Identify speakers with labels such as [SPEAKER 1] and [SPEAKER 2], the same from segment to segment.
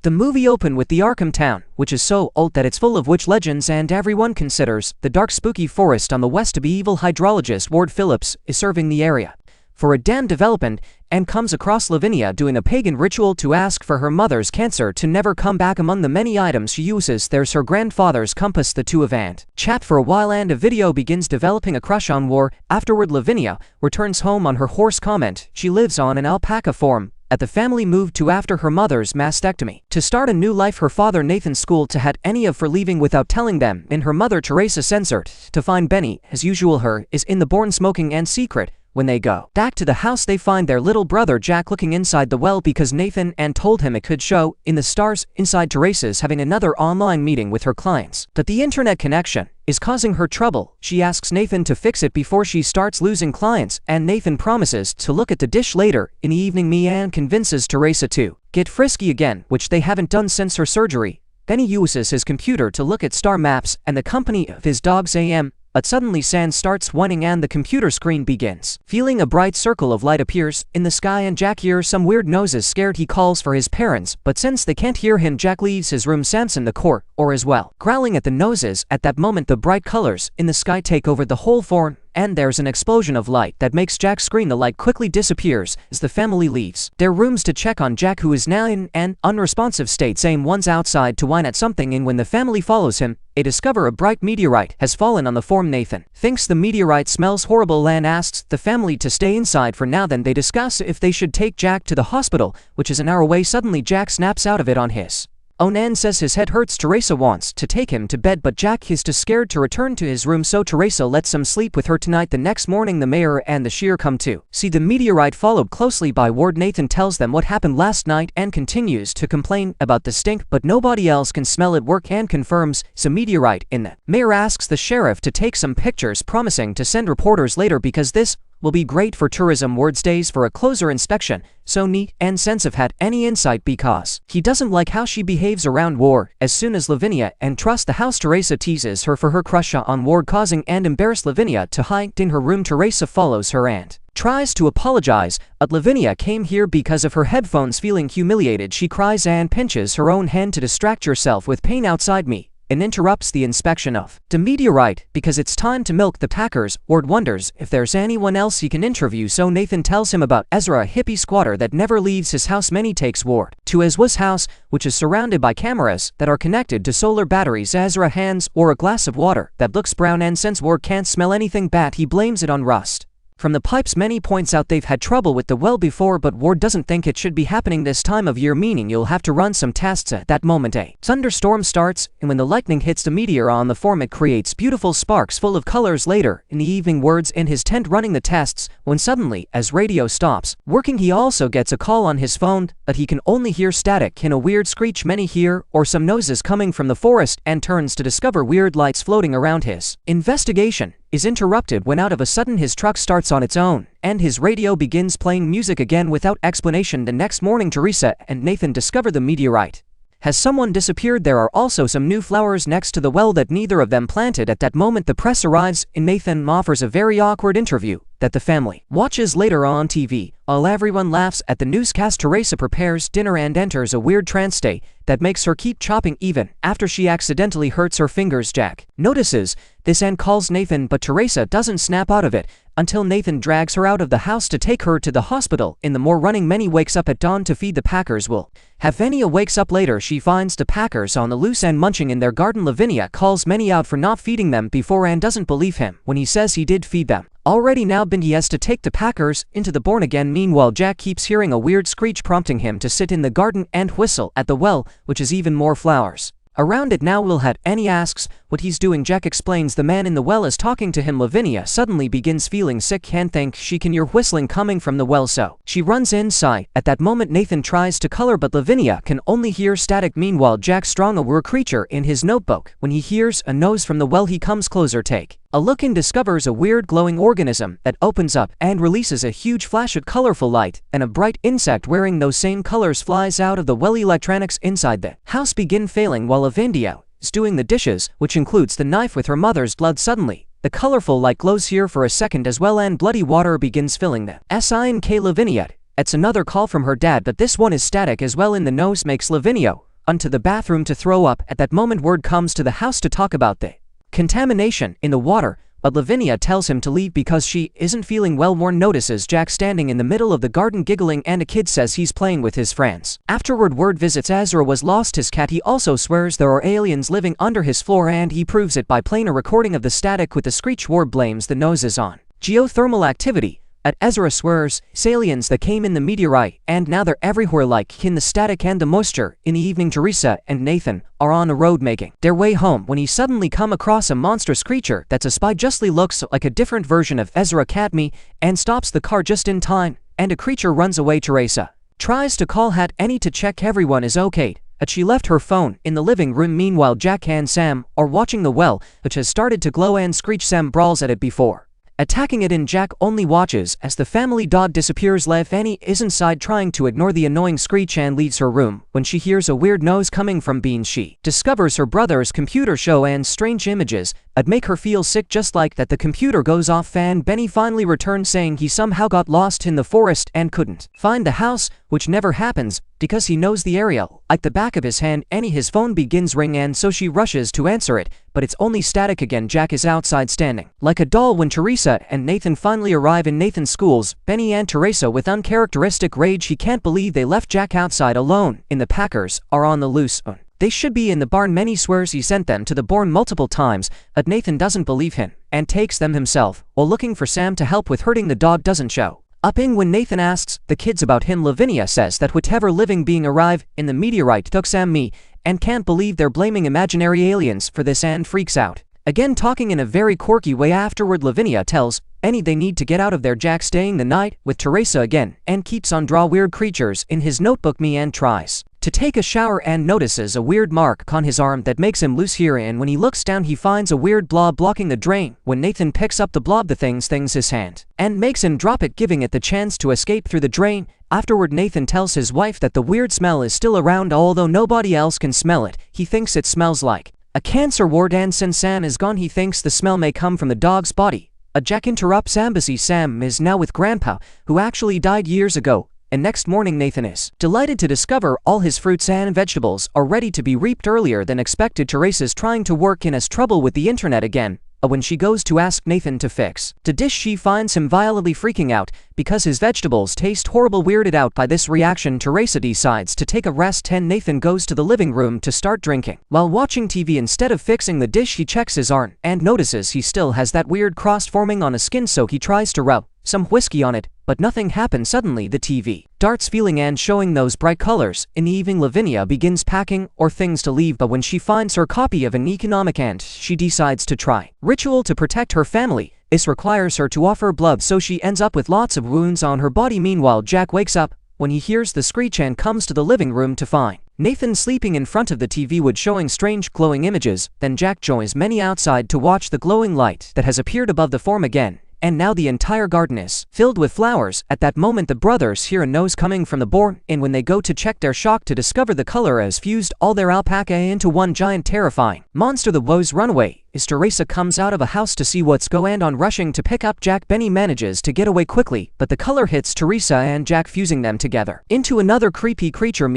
[SPEAKER 1] The movie opened with the Arkham town, which is so old that it's full of witch legends, and everyone considers the dark spooky forest on the west to be evil. Hydrologist Ward Phillips is serving the area for a dam development and comes across Lavinia doing a pagan ritual to ask for her mother's cancer to never come back. Among the many items she uses, there's her grandfather's compass. The two event chat for a while and a video begins developing a crush on War. Afterward, Lavinia returns home on her horse. Comment: she lives on an alpaca farm at the family moved to after her mother's mastectomy. To start a new life, her father Nathan's school to had any of for leaving without telling them, and her mother Teresa censored to find Benny. As usual, her is in the born smoking and secret. When they go back to the house, they find their little brother Jack looking inside the well because Nathan and told him it could show in the stars. Inside, Teresa's having another online meeting with her clients, but the internet connection is causing her trouble. She asks Nathan to fix it before she starts losing clients, and Nathan promises to look at the dish later. In the evening, Mian convinces Teresa to get frisky again, which they haven't done since her surgery. Then he uses his computer to look at star maps and the company of his dogs AM. But suddenly Sand starts whining and the computer screen begins feeling. A bright circle of light appears in the sky and Jack hears some weird noises. Scared, he calls for his parents, but since they can't hear him, Jack leaves his room. Samson the core, or as well, growling at the noises. At that moment, the bright colors in the sky take over the whole form, and there's an explosion of light that makes Jack scream. The light quickly disappears as the family leaves their rooms to check on Jack, who is now in an unresponsive state. Sam runs outside to whine at something, and when the family follows him, they discover a bright meteorite has fallen on the farm. Nathan thinks the meteorite smells horrible and asks the family to stay inside for now. Then they discuss if they should take Jack to the hospital, which is an hour away. Suddenly Jack snaps out of it on his own and says his head hurts. Teresa wants to take him to bed, but Jack is too scared to return to his room, so Teresa lets him sleep with her tonight. The next morning, the mayor and the shear come to see the meteorite, followed closely by Ward. Nathan tells them what happened last night and continues to complain about the stink, but nobody else can smell it. Work and confirms it's a meteorite in the mayor asks the sheriff to take some pictures, promising to send reporters later because this will be great for tourism. Ward stays for a closer inspection, so neat and sense of had any insight because he doesn't like how she behaves around War. As soon as Lavinia entrusts the house, Teresa teases her for her crush on Ward, causing and embarrass Lavinia to hide in her room. Teresa follows her and tries to apologize, but Lavinia came here because of her headphones. Feeling humiliated, she cries and pinches her own hand to distract herself with pain. Outside me and interrupts the inspection of the meteorite because it's time to milk the Packers. Ward wonders if there's anyone else he can interview, so Nathan tells him about Ezra, a hippie squatter that never leaves his house. Many takes Ward to Ezra's house, which is surrounded by cameras that are connected to solar batteries. Ezra hands or a glass of water that looks brown, and since Ward can't smell anything bad, he blames it on rust from the pipes. Many points out they've had trouble with the well before, but Ward doesn't think it should be happening this time of year, meaning you'll have to run some tests. At that moment, a thunderstorm starts, and when the lightning hits the meteor on the form, it creates beautiful sparks full of colors. Later in the evening, Ward's in his tent running the tests when suddenly, as radio stops working, he also gets a call on his phone, but he can only hear static and a weird screech. Many hear or some noises coming from the forest and turns to discover weird lights floating around. His investigation is interrupted when out of a sudden his truck starts on its own and his radio begins playing music again without explanation. The next morning, Teresa and Nathan discover the meteorite has someone disappeared. There are also some new flowers next to the well that neither of them planted. At that moment, the press arrives and Nathan offers a very awkward interview that the family watches later on TV. While everyone laughs at the newscast, Teresa prepares dinner and enters a weird trance state that makes her keep chopping even after she accidentally hurts her fingers. Jack notices this and calls Nathan, but Teresa doesn't snap out of it until Nathan drags her out of the house to take her to the hospital. In the morning, Minnie wakes up at dawn to feed the Packers. Will have Venia wakes up later. She finds the Packers on the loose and munching in their garden. Lavinia calls Minnie out for not feeding them before and doesn't believe him when he says he did feed them already. Now Bindi has to take the Packers into the barn again. Meanwhile, Jack keeps hearing a weird screech, prompting him to sit in the garden and whistle at the well, which is even more flowers around it. Now Will had Annie asks what he's doing. Jack explains the man in the well is talking to him. Lavinia suddenly begins feeling sick and thinks she can hear whistling coming from the well, so she runs inside. At that moment, Nathan tries to color, but Lavinia can only hear static. Meanwhile, Jack's drawing a weird creature in his notebook. When he hears a nose from the well, he comes closer, take a look, and discovers a weird glowing organism that opens up and releases a huge flash of colorful light, and a bright insect wearing those same colors flies out of the well. Electronics inside the house begin failing while Lavinia is doing the dishes, which includes the knife with her mother's blood. Suddenly, the colorful light glows here for a second as well, and bloody water begins filling the SINK. Lavinia it's another call from her dad, but this one is static as well. In the nose makes Lavinia onto the bathroom to throw up. At that moment word comes to the house to talk about the contamination in the water, but Lavinia tells him to leave because she isn't feeling well. Warren notices Jack standing in the middle of the garden giggling, and a kid says he's playing with his friends. Afterward word visits Ezra was lost his cat. He also swears there are aliens living under his floor, and he proves it by playing a recording of the static with the screech. Ward blames the noses on geothermal activity. At Ezra swears, aliens that came in the meteorite, and now they're everywhere like in the static and the moisture. In the evening Teresa and Nathan are on a road making their way home when he suddenly come across a monstrous creature that's a spy. Justly looks like a different version of Ezra Cadme and stops the car just in time, and a creature runs away. Teresa tries to call Annie to check everyone is okay, but she left her phone in the living room. Meanwhile Jack and Sam are watching the well, which has started to glow, and Screech Sam brawls at it before attacking it, and Jack only watches as the family dog disappears. Annie is inside trying to ignore the annoying Screech and leaves her room when she hears a weird noise coming from Beans. She discovers her brother's computer show and strange images that make her feel sick. Just like that the computer goes off, and Benny finally returns saying he somehow got lost in the forest and couldn't find the house, which never happens because he knows the area like the back of his hand. His phone begins ringing, and so she rushes to answer it, but it's only static again. Jack is outside standing like a doll when Teresa and Nathan finally arrive in Nathan's schools. Benny and Teresa with uncharacteristic rage. He can't believe they left Jack outside alone. In the Packers are on the loose. They should be in the barn. Benny swears he sent them to the barn multiple times, but Nathan doesn't believe him and takes them himself while looking for Sam to help with hurting. The dog doesn't show up when Nathan asks the kids about him. Lavinia says that whatever living being arrived in the meteorite took Sam and can't believe they're blaming imaginary aliens for this and freaks out again, talking in a very quirky way. Afterward Lavinia tells Annie they need to get out of there. Jack staying the night with Teresa again and keeps on draw weird creatures in his notebook. And tries to take a shower and notices a weird mark on his arm that makes him loose here, and when he looks down he finds a weird blob blocking the drain. When Nathan picks up the blob, the thing stings his hand and makes him drop it, giving it the chance to escape through the drain. Afterward Nathan tells his wife that the weird smell is still around, although nobody else can smell it. He thinks it smells like a cancer ward, and since Sam is gone he thinks the smell may come from the dog's body. Jack interrupts embassy. Sam is now with Grandpa, who actually died years ago, and next morning Nathan is delighted to discover all his fruits and vegetables are ready to be reaped earlier than expected. Teresa's trying to work and has trouble with the internet again. When she goes to ask Nathan to fix the dish, she finds him violently freaking out because his vegetables taste horrible. Weirded out by this reaction, Teresa decides to take a rest, and Nathan goes to the living room to start drinking. While watching TV, instead of fixing the dish, he checks his arm and notices he still has that weird cross forming on his skin, so he tries to rub some whiskey on it, but nothing happens. Suddenly the TV starts feeling and showing those bright colors. In the evening Lavinia begins packing or things to leave, but when she finds her copy of an economic ant, she decides to try ritual to protect her family. This requires her to offer blood, so she ends up with lots of wounds on her body. Meanwhile Jack wakes up when he hears the screech and comes to the living room to find Nathan sleeping in front of the TV wood showing strange glowing images. Then Jack joins Benny outside to watch the glowing light that has appeared above the form again, and now the entire garden is filled with flowers. At that moment the brothers hear a nose coming from the barn, and when they go to check they're shocked to discover the color has fused all their alpaca into one giant terrifying monster. The woes run away as Teresa comes out of a house to see what's going on. Rushing to pick up Jack, Benny manages to get away quickly, but the color hits Teresa and Jack, fusing them together into another creepy creature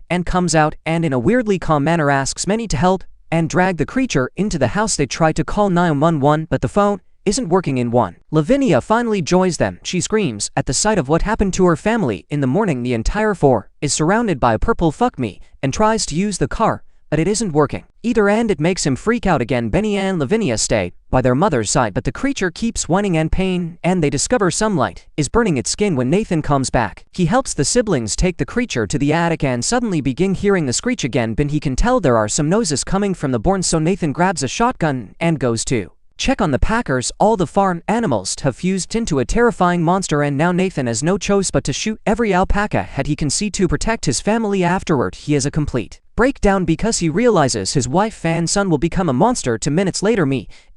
[SPEAKER 1] and comes out and in a weirdly calm manner asks Benny to help and drag the creature into the house. They try to call 911, but the phone isn't working in one. Lavinia finally joins them. She screams at the sight of what happened to her family. In the morning the entire floor is surrounded by a purple fuck me and tries to use the car, but it isn't working either, and it makes him freak out again. Benny and Lavinia stay by their mother's side, but the creature keeps whining and pain, and they discover some light is burning its skin. When Nathan comes back, he helps the siblings take the creature to the attic and suddenly begin hearing the screech again. But he can tell there are some noises coming from the barn, so Nathan grabs a shotgun and goes to check on the Packers. All the farm animals have fused into a terrifying monster, and now Nathan has no choice but to shoot every alpaca that he can see to protect his family. Afterward he has a complete breakdown because he realizes his wife and son will become a monster. 2 minutes later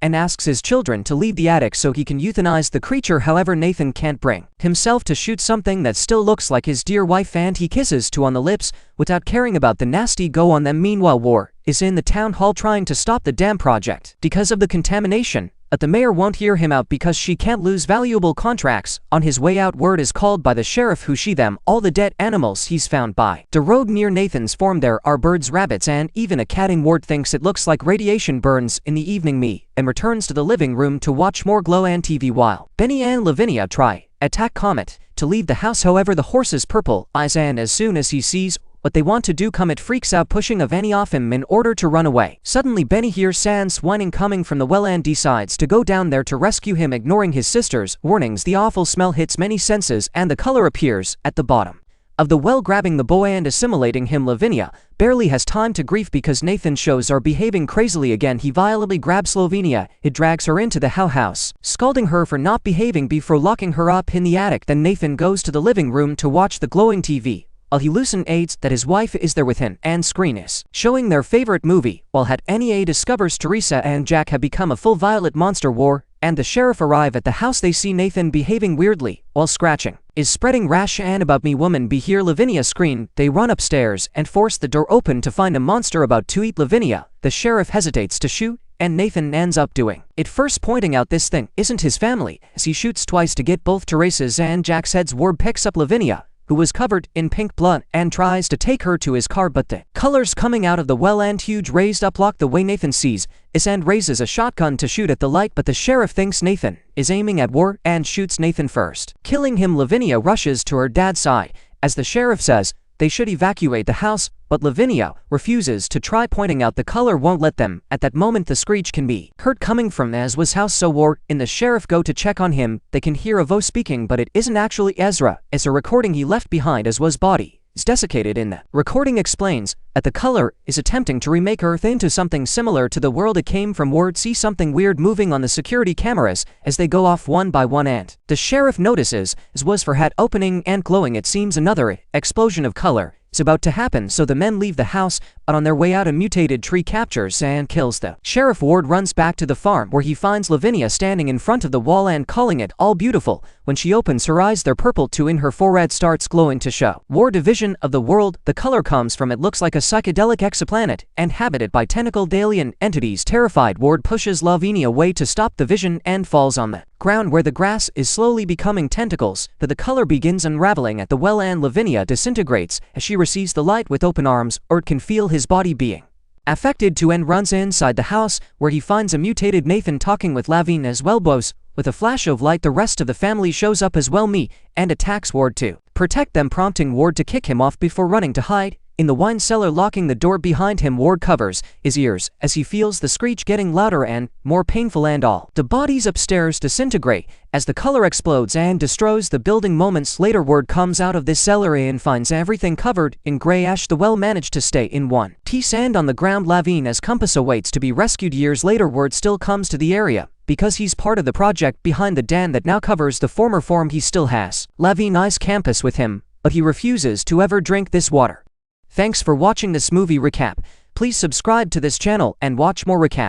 [SPEAKER 1] and asks his children to leave the attic so he can euthanize the creature. However, Nathan can't bring himself to shoot something that still looks like his dear wife, and he kisses two on the lips without caring about the nasty go on them. Meanwhile, War is in the town hall trying to stop the dam project because of the contamination but the mayor won't hear him out because she can't lose valuable contracts. On his way out, word is called by the sheriff who she them all the dead animals he's found by the road near Nathan's farm. There are birds, rabbits, and even a cat. Ward thinks it looks like radiation burns in the evening and returns to the living room to watch more Glow and TV while Benny and Lavinia try attack Comet to leave the house. However, the horse's purple eyes, and as soon as he sees what they want to do, Comet freaks out, pushing Vanny off him in order to run away. Suddenly, Benny hears Sans whining coming from the well and decides to go down there to rescue him. Ignoring his sister's warnings, the awful smell hits many senses and the color appears at the bottom of the well, grabbing the boy and assimilating him. Lavinia barely has time to grieve because Nathan shows are behaving crazily again. He violently grabs Lavinia, it drags her into the house, scolding her for not behaving before locking her up in the attic. Then Nathan goes to the living room to watch the glowing TV, while he loosens aids that his wife is there with him, and screen is showing their favorite movie, while Nia discovers Teresa and Jack have become a full violet monster war, and the sheriff arrive at the house. They see Nathan behaving weirdly, while scratching is spreading rash. And about me woman be here, Lavinia scream. They run upstairs and force the door open to find a monster about to eat Lavinia. The sheriff hesitates to shoot, and Nathan ends up doing it first, pointing out this thing isn't his family, as he shoots twice to get both Teresa's and Jack's heads. Ward picks up Lavinia, who was covered in pink blood, and tries to take her to his car, but the colors coming out of the well and huge raised up block the way Nathan sees is, and raises a shotgun to shoot at the light, but the sheriff thinks Nathan is aiming at Ward and shoots Nathan first, killing him. Lavinia rushes to her dad's side as the sheriff says they should evacuate the house, but Lavinia refuses to try, pointing out the color won't let them. At that moment, the screech can be heard coming from Ezra's house, so Ward and the sheriff go to check on him. They can hear a voice speaking, but it isn't actually Ezra. It's a recording he left behind. Ezra's body is desiccated in the recording explains that the color is attempting to remake Earth into something similar to the world it came from. Ward see something weird moving on the security cameras as they go off one by one, and the sheriff notices Ezra's forehead opening and glowing. It seems another explosion of color is about to happen, so the men leave the house, but on their way out a mutated tree captures and kills the sheriff. Ward runs back to the farm where he finds Lavinia standing in front of the wall and calling it all beautiful. When she opens her eyes, they're purple too, and her forehead starts glowing to show Ward a vision of the world the color comes from. It looks like a psychedelic exoplanet inhabited by tentacled alien entities. Terrified, Ward pushes Lavinia away to stop the vision and falls on the ground where the grass is slowly becoming tentacles. The color begins unraveling at the well, and Lavinia disintegrates as she receives the light with open arms. Urt can feel his body being affected too and runs inside the house where he finds a mutated Nathan talking with Lavinia as well. Blows with a flash of light, the rest of the family shows up as well and attacks Ward to protect them, prompting Ward to kick him off before running to hide in the wine cellar, locking the door behind him. Ward covers his ears as he feels the screech getting louder and more painful, and all the bodies upstairs disintegrate as the color explodes and destroys the building. Moments later, Ward comes out of this cellar and finds everything covered in gray ash. The well managed to stay in one piece and on the ground. Lavinia's compass awaits to be rescued. Years later, Ward still comes to the area because he's part of the project behind the dam that now covers the former farm. He still has Lavinia's campus with him, but he refuses to ever drink this water. Thanks for watching this movie recap. Please subscribe to this channel and watch more recaps.